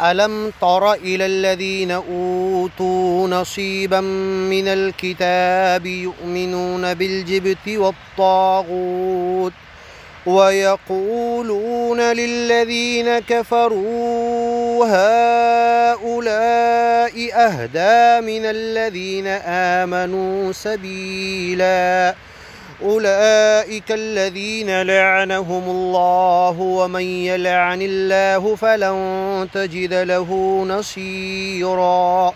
ألم تر إلى الذين أوتوا نصيبا من الكتاب يؤمنون بالجبت والطاغوت ويقولون للذين كفروا هؤلاء أهدى من الذين آمنوا سبيلا أولئك الذين لعنهم الله ومن يلعن الله فلن تجد له نصيرا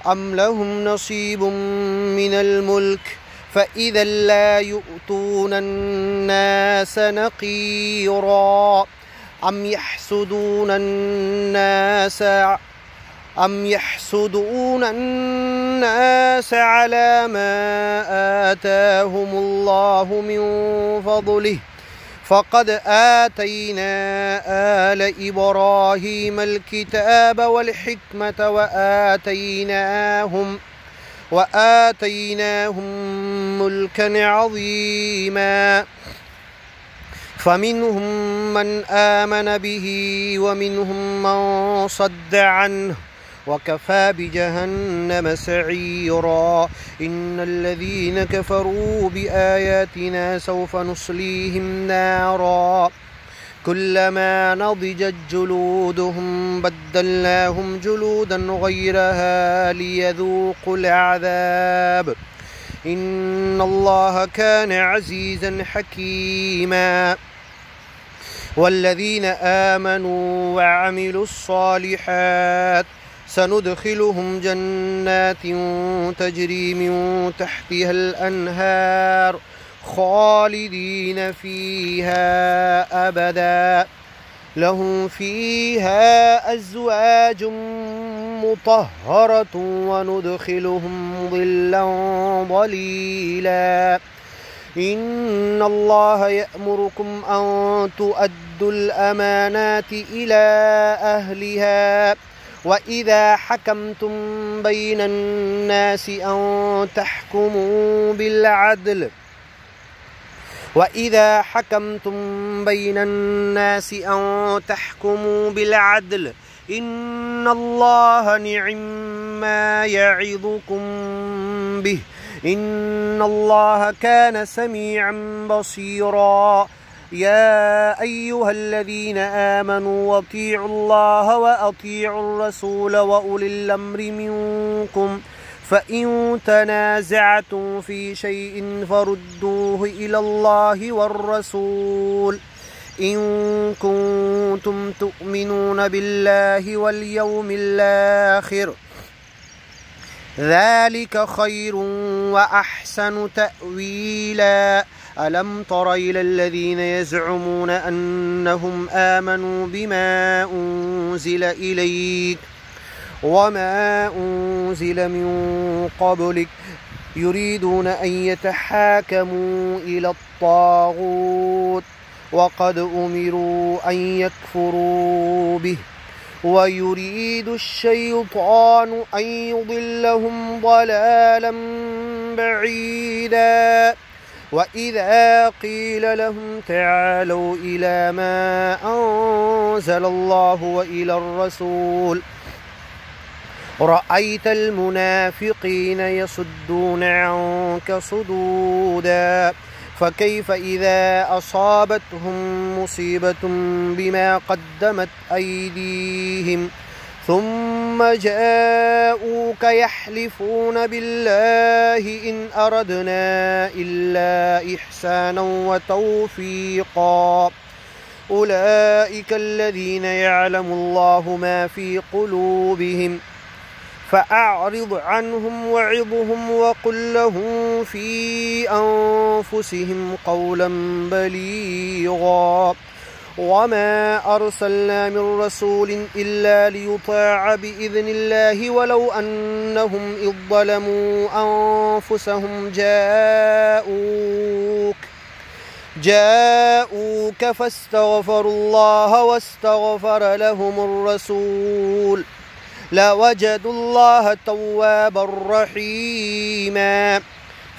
أم لهم نصيب من الملك فإذا لا يؤتون الناس نقيرا أم يحسدون الناس على ما آتاهم الله من فضله فقد آتينا آل إبراهيم الكتاب والحكمة وآتيناهم ملكا عظيما فمنهم من آمن به ومنهم من صد عنه وكفى بجهنم سعيرا إن الذين كفروا بآياتنا سوف نصليهم نارا كلما نضجت جلودهم بدلناهم جلودا غيرها ليذوقوا العذاب إن الله كان عزيزا حكيما والذين آمنوا وعملوا الصالحات سندخلهم جنات تجري من تحتها الأنهار خالدين فيها أبدا لهم فيها أزواج مطهرة وندخلهم ظلا ظليلا إن الله يأمركم أن تؤدوا الأمانات إلى أهلها وإذا حكمتم بين الناس أن تحكموا بالعدل إن الله نعم ما يعظكم به إن الله كان سميعا بصيرا يا أيها الذين آمنوا أطيعوا الله وأطيعوا الرسول وأولي الأمر منكم فإن تنازعتم في شيء فردوه إلى الله والرسول إن كنتم تؤمنون بالله واليوم الآخر ذلك خير وأحسن تأويلا ألم تر إلى الذين يزعمون أنهم آمنوا بما أنزل إليك وما أنزل من قبلك يريدون أن يتحاكموا إلى الطاغوت وقد أمروا أن يكفروا به ويريد الشيطان أن يضلهم ضلالا بعيدا وإذا قيل لهم تعالوا إلى ما أنزل الله وإلى الرسول رأيت المنافقين يصدون عنك صدودا فكيف إذا أصابتهم مصيبة بما قدمت أيديهم ثم جاءوك يحلفون بالله إن أردنا إلا إحسانا وتوفيقا أولئك الذين يعلم الله ما في قلوبهم فأعرض عنهم وعظهم وقل لهم في أنفسهم قولا بليغا وما أرسلنا من رسول إلا ليطاع بإذن الله ولو أنهم إذ ظلموا أنفسهم جاءوك فاستغفروا الله واستغفر لهم الرسول لوجدوا الله توابا رحيما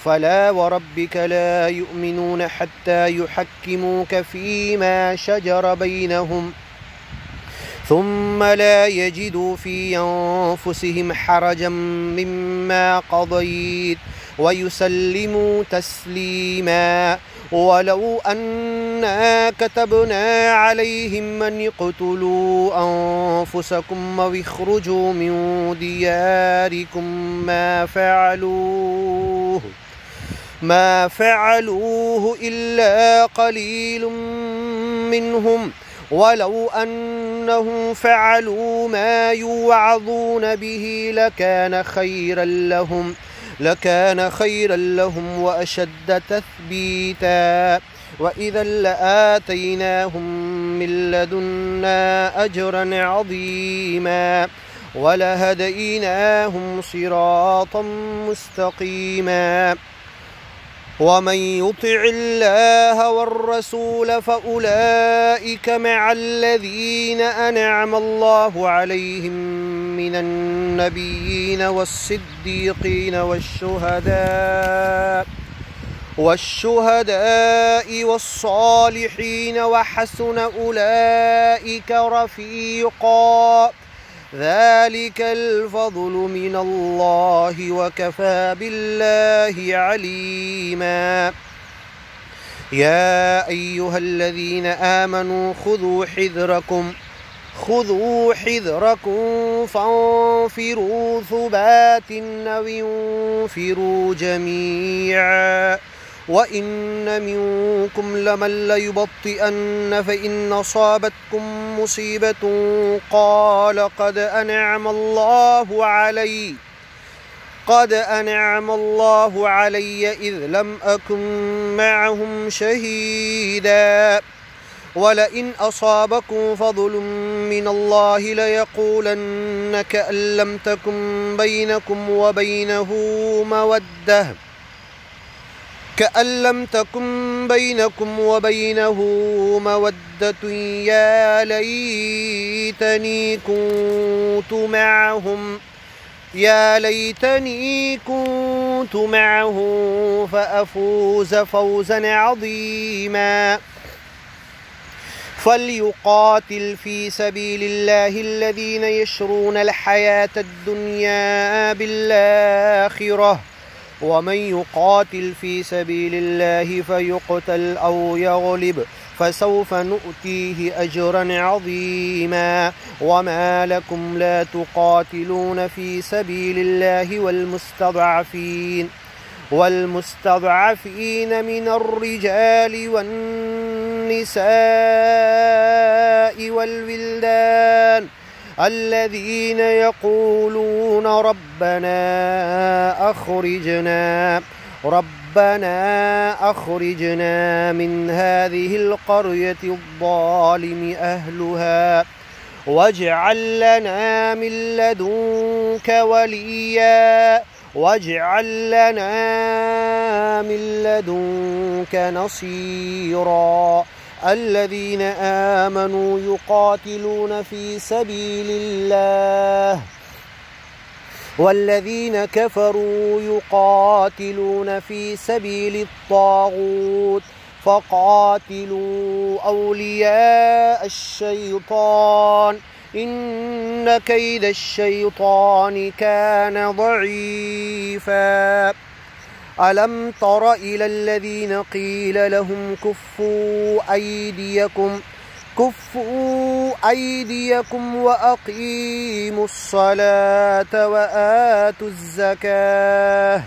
فلا وربك لا يؤمنون حتى يحكموك فيما شجر بينهم ثم لا يجدوا في أنفسهم حرجا مما قضيت ويسلموا تسليما. ولو أنا كتبنا عليهم أن اقتلوا أنفسكم أو اخرجوا من دياركم ما فعلوه إلا قليل منهم، ولو أنهم فعلوا ما يوعظون به لكان خيرا لهم وأشد تثبيتا، وإذا لآتيناهم من لدنا أجرا عظيما ولهديناهم صراطا مستقيما. ومن يطع الله والرسول فأولئك مع الذين أنعم الله عليهم من النبيين والصديقين والشهداء والصالحين وحسن أولئك رفيقا. ذلك الفضل من الله وكفى بالله عليما. يا أيها الذين آمنوا خذوا حذركم فانفروا ثبات أو انفروا جميعا. وإن منكم لمن ليبطئن فإن أصابتكم مصيبة قال قد أنعم الله علي إذ لم أكن معهم شهيدا. ولئن أصابكم فضل من الله ليقولن كأن لم تكن بينكم وبينه مودة يا ليتني كنت معهم فأفوز فوزا عظيما. فليقاتل في سبيل الله الذين يشرون الحياة الدنيا بالآخرة، ومن يقاتل في سبيل الله فيقتل أو يغلب فسوف نؤتيه أجرا عظيما. وما لكم لا تقاتلون في سبيل الله والمستضعفين من الرجال والنساء والولدان الذين يقولون ربنا أخرجنا من هذه القرية الظالم أهلها واجعل لنا من لدنك وليا واجعل لنا من لدنك نصيرا. الذين آمنوا يقاتلون في سبيل الله والذين كفروا يقاتلون في سبيل الطاغوت فقاتلوا أولياء الشيطان إن كيد الشيطان كان ضعيفا. ألم تر إلى الذين قيل لهم كفوا أيديكم وأقيموا الصلاة وآتوا الزكاة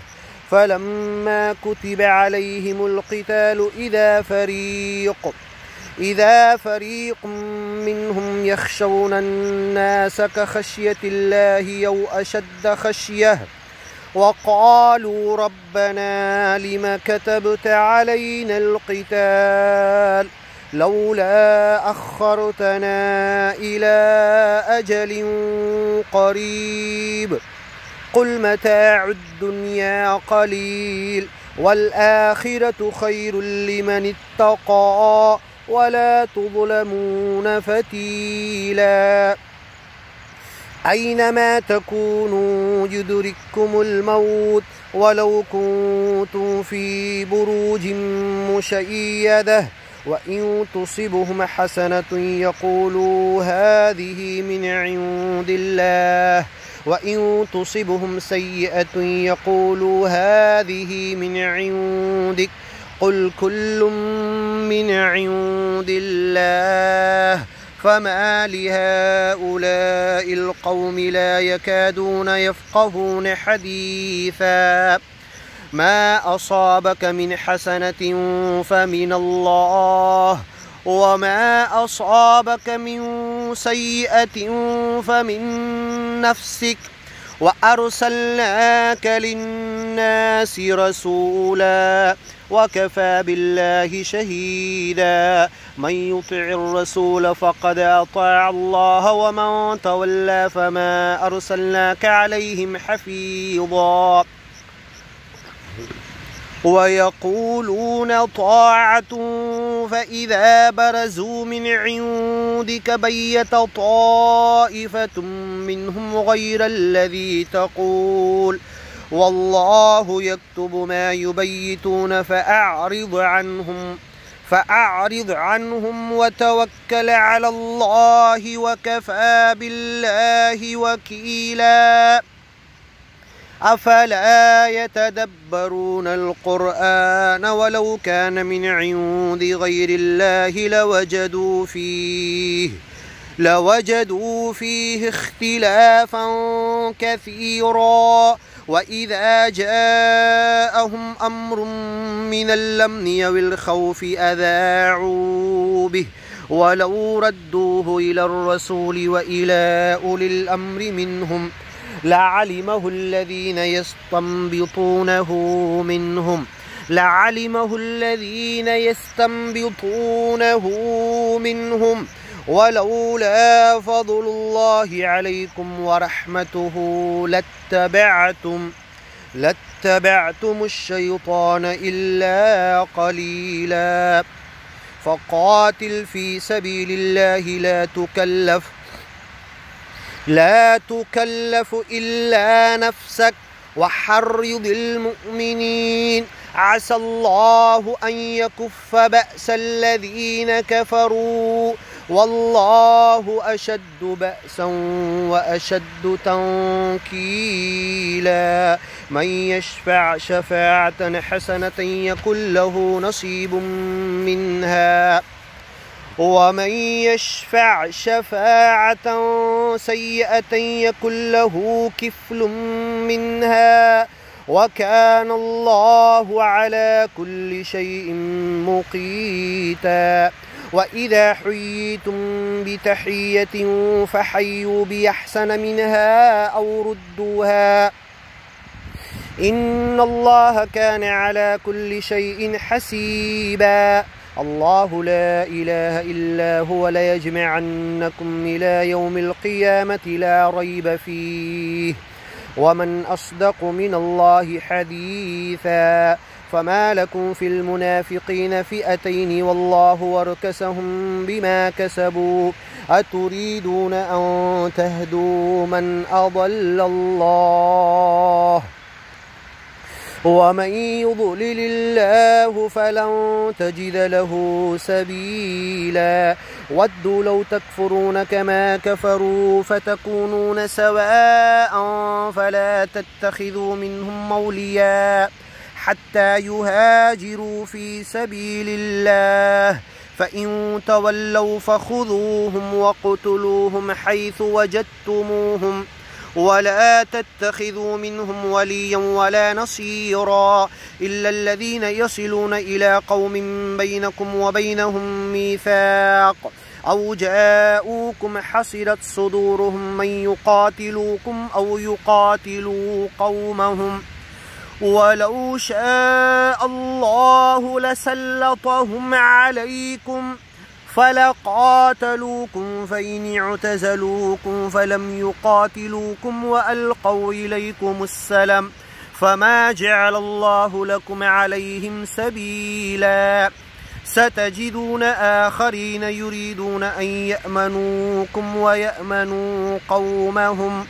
فلما كتب عليهم القتال إذا فريق منهم يخشون الناس كخشية الله أو أشد خشية وقالوا ربنا لم كتبت علينا القتال لولا أخرتنا إلى أجل قريب قل متاع الدنيا قليل والآخرة خير لمن اتقى ولا تظلمون فتيلا. أينما تكونوا يدرككم الموت ولو كنتم في بروج مشيدة وإن تصبهم حسنة يقولوا هذه من عند الله وإن تصبهم سيئة يقولوا هذه من عندك قل كل من عند الله فما لهؤلاء القوم لا يكادون يفقهون حديثا ما أصابك من حسنة فمن الله وما أصابك من سيئة فمن نفسك وأرسلناك للناس رسولا وكفى بالله شهيدا من يطع الرسول فقد أطاع الله ومن تولى فما أرسلناك عليهم حفيظا ويقولون طاعة فإذا برزوا من عندك بيت طائفة منهم غير الذي تقول والله يكتب ما يبيتون فأعرض عنهم وتوكل على الله وكفى بالله وكيلا أفلا يتدبرون القرآن ولو كان من عند غير الله لوجدوا فيه اختلافا كثيرا وإذا جاءهم أمر من الأمن أو الخوف أذاعوا به ولو ردوه إلى الرسول وإلى أولي الأمر منهم لعلمه الذين يستنبطونه منهم ولولا فضل الله عليكم ورحمته لاتبعتم الشيطان إلا قليلا فقاتل في سبيل الله لا تكلف إلا نفسك وحرض المؤمنين عسى الله أن يكف بأس الذين كفروا والله أشد بأسا وأشد تنكيلا من يشفع شفاعة حسنة يكن له نصيب منها ومن يشفع شفاعة سيئة يكن له كفل منها وكان الله على كل شيء مقيتا وإذا حييتم بتحية فحيوا بأحسن منها أو ردوها إن الله كان على كل شيء حسيبا الله لا إله إلا هو ليجمعنكم إلى يوم القيامة لا ريب فيه ومن أصدق من الله حديثا فما لكم في المنافقين فئتين والله أركسهم بما كسبوا أتريدون أن تهدوا من أضل الله ومن يضلل الله فلن تجد له سبيلا ودوا لو تكفرون كما كفروا فتكونون سواء فلا تتخذوا منهم أولياء حتى يهاجروا في سبيل الله فإن تولوا فخذوهم وقتلوهم حيث وجدتموهم ولا تتخذوا منهم وليا ولا نصيرا إلا الذين يصلون إلى قوم بينكم وبينهم ميثاق أو جاءوكم حصرت صدورهم من يقاتلوكم أو يقاتلوا قومهم ولو شاء الله لسلطهم عليكم فلقاتلوكم فإن اعتزلوكم فلم يقاتلوكم وألقوا إليكم السلم فما جعل الله لكم عليهم سبيلا ستجدون آخرين يريدون أن يأمنوكم ويأمنوا قومهم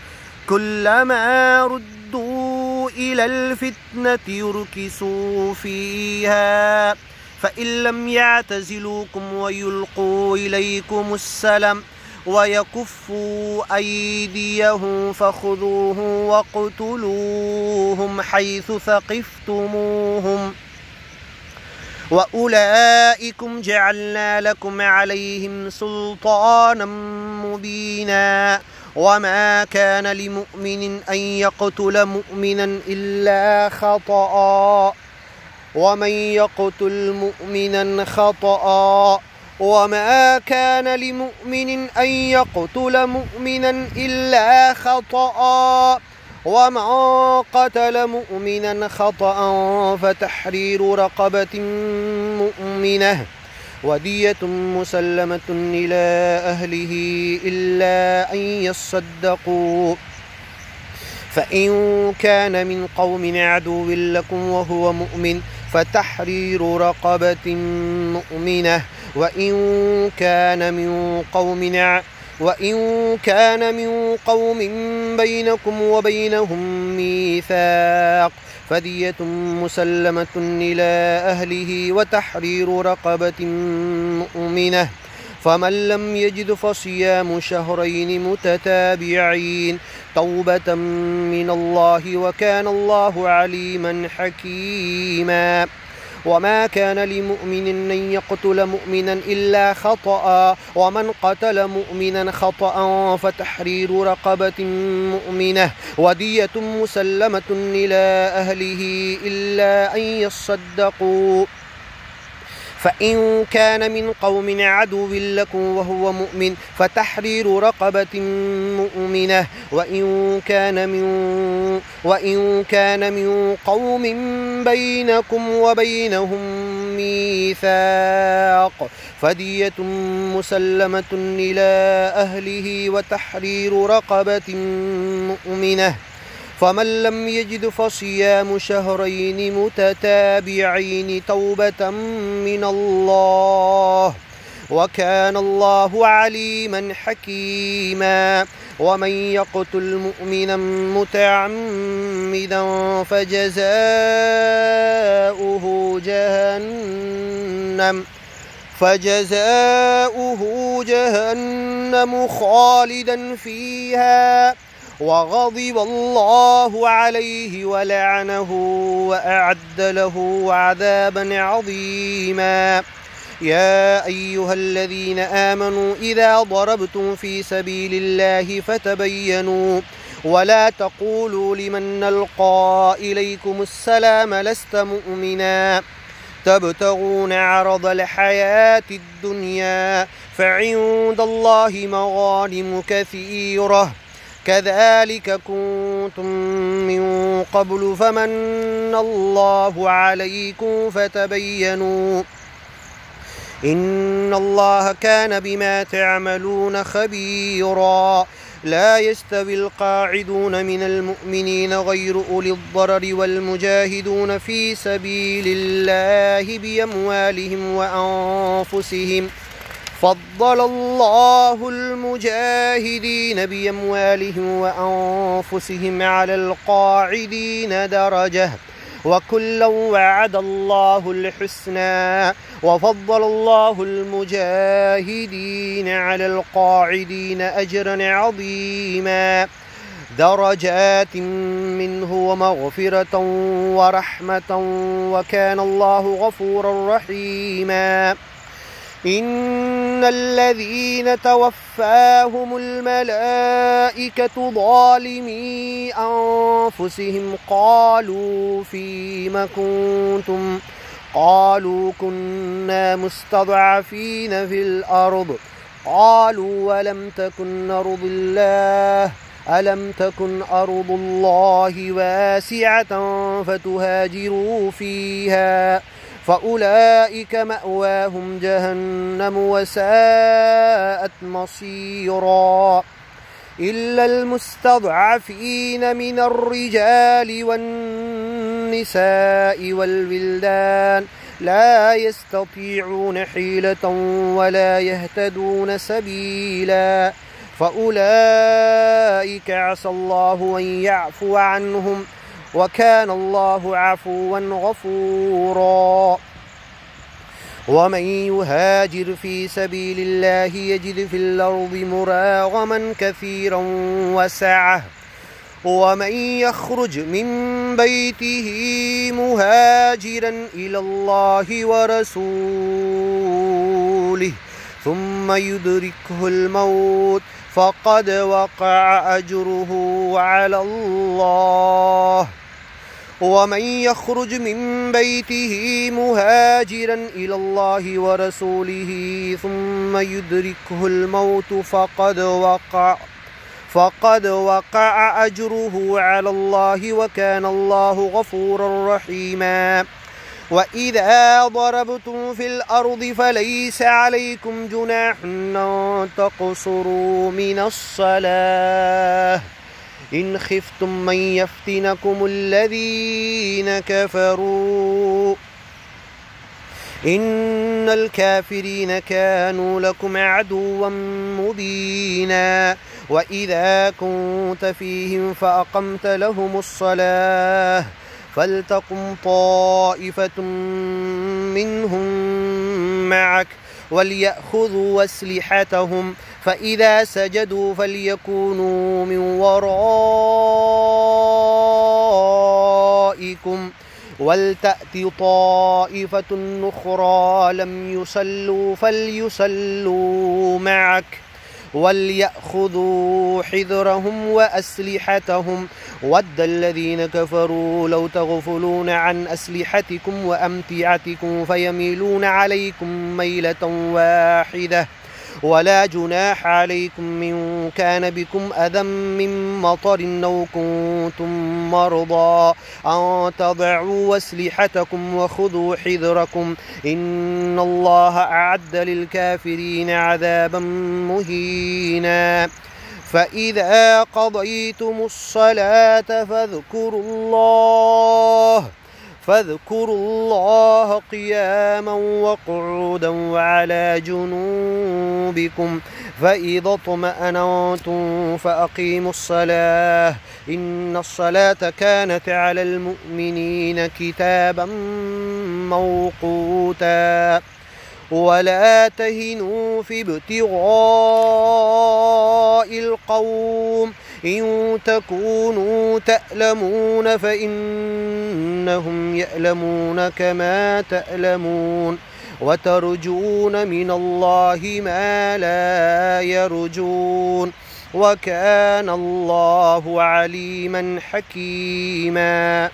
كلما ردوا إلى الفتنة يركسوا فيها فإن لم يعتزلوكم ويلقوا إليكم السلم ويكفوا أيديهم فخذوهم واقتلوهم حيث ثقفتموهم وأولئكم جعلنا لكم عليهم سلطانا مبينا وما كان لمؤمن أن يقتل مؤمنا إلا خطأ ومن يقتل مؤمنا خطأ وما كان لمؤمن أن يقتل مؤمنا إلا خطأ ومن قتل مؤمنا خطأ فتحرير رقبة مؤمنة ودية مسلمة إلى أهله إلا أن يصدقوا فإن كان من قوم عدو لكم وهو مؤمن فتحرير رقبة مؤمنة وإن كان من قوم بينكم وبينهم ميثاق فدية مسلمة إلى أهله وتحرير رقبة مؤمنة فمن لم يجد فصيام شهرين متتابعين توبة من الله وكان الله عليما حكيما وما كان لمؤمن أن يقتل مؤمنا إلا خطأ ومن قتل مؤمنا خطأ فتحرير رقبة مؤمنة ودية مسلمة إلى أهله إلا أن يصدقوا فإن كان من قوم عدو لكم وهو مؤمن فتحرير رقبة مؤمنة وإن كان من قوم بينكم وبينهم ميثاق فدية مسلمة إلى أهله وتحرير رقبة مؤمنة فمن لم يجد فصيام شهرين متتابعين توبة من الله وكان الله عليما حكيما ومن يقتل مؤمنا متعمدا فجزاؤه جهنم خالدا فيها وغضب الله عليه ولعنه وأعد له عذابا عظيما يا أيها الذين آمنوا إذا ضربتم في سبيل الله فتبينوا ولا تقولوا لمن نلقى إليكم السلام لست مؤمنا تبتغون عرض الحياة الدنيا فعند الله مغانم كثيرة كذلك كنتم من قبل فمن الله عليكم فتبينوا إن الله كان بما تعملون خبيرا لا يستوي القاعدون من المؤمنين غير أولي الضرر والمجاهدون في سبيل الله بأموالهم وأنفسهم فضل الله المجاهدين بأموالهم وأنفسهم على القاعدين درجة وكلا وعد الله الحسنى وفضل الله المجاهدين على القاعدين أجرا عظيما درجات منه ومغفرة ورحمة وكان الله غفورا رحيما إن الذين توفاهم الملائكة ظالمي أنفسهم قالوا فيم كنتم قالوا كنا مستضعفين في الأرض قالوا ألم تكن أرض الله واسعة فتهاجروا فيها فأولئك مأواهم جهنم وساءت مصيرا إلا المستضعفين من الرجال والنساء والولدان لا يستطيعون حيلة ولا يهتدون سبيلا فأولئك عسى الله أن يعفو عنهم وكان الله عفوا غفورا ومن يهاجر في سبيل الله يجد في الأرض مراغما كثيرا وسعة ومن يخرج من بيته مهاجرا إلى الله ورسوله ثم يدركه الموت فقد وقع أجره على الله ومن يخرج من بيته مهاجرا إلى الله ورسوله ثم يدركه الموت فقد وقع أجره على الله وكان الله غفورا رحيما وإذا ضربتم في الأرض فليس عليكم جناح أن تقصروا من الصلاة إن خفتم من يفتنكم الذين كفروا إن الكافرين كانوا لكم عدوا مبينا وإذا كنت فيهم فأقمت لهم الصلاة فلتقم طائفة منهم معك وليأخذوا أسلحتهم فإذا سجدوا فليكونوا من ورائكم ولتأت طائفة أخرى لم يصلوا فليصلوا معك وليأخذوا حذرهم وأسلحتهم ود الذين كفروا لو تغفلون عن أسلحتكم وأمتعتكم فيميلون عليكم ميلة واحدة ولا جناح عليكم من كان بكم أذى من مطر أو كنتم مرضى أن تضعوا أسلحتكم وخذوا حذركم إن الله أعد للكافرين عذابا مهينا فإذا قضيتم الصلاة فاذكروا الله قياما وقعودا وعلى جنوبكم فإذا اطمأننتم فأقيموا الصلاة إن الصلاة كانت على المؤمنين كتابا موقوتا ولا تهنوا في ابتغاء القوم إن تكونوا تألمون فإنهم يألمون كما تألمون وترجون من الله ما لا يرجون وكان الله عليما حكيما.